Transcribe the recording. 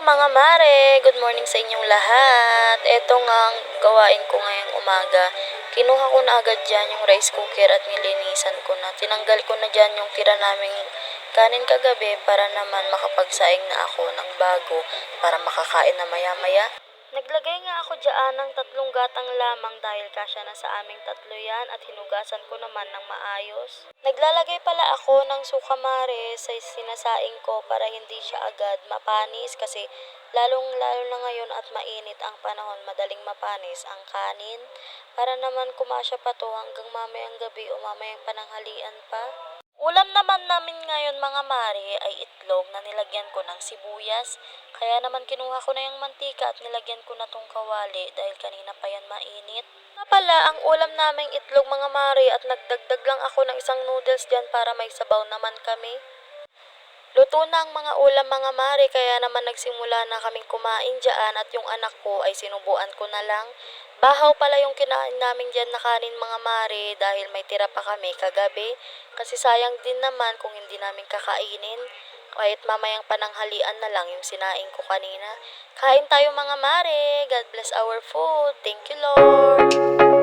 mga mare, good morning sa inyong lahat. Eto nga ang gawain ko ngayong umaga. Kinuha ko na agad dyan yung rice cooker at nilinisan ko na. Tinanggal ko na dyan yung tira naming kanin kagabi para naman makapagsaing na ako ng bago para makakain na maya-maya. Naglagay nga ako dyan ng 3 gatang lamang dahil kasya na sa aming 3 yan at hinugasan ko naman ng maayos. Naglalagay pala ako ng sukamare sa sinasaing ko para hindi siya agad mapanis kasi lalong-lalo na ngayon at mainit ang panahon, madaling mapanis ang kanin. Para naman kumasya pa to hanggang mamayang gabi o mamayang pananghalian pa. Ulam naman namin ngayon mga mare ay itlog na nilagyan ko ng sibuyas. Kaya naman kinuha ko na yung mantika at nilagyan ko na tong kawali dahil kanina pa yan mainit. Nga pala ang ulam naming itlog mga mare at nagdagdag lang ako ng isang noodles dyan para may sabaw naman kami. Luto na ang mga ulam mga mare kaya naman nagsimula na kaming kumain dyan at yung anak ko ay sinubuan ko na lang. Bahaw pala yung kinain namin dyan na kanin mga mare dahil may tira pa kami kagabi. Kasi sayang din naman kung hindi namin kakainin. Kahit mamayang pananghalian na lang yung sinaing ko kanina. Kain tayo mga mare. God bless our food. Thank you Lord.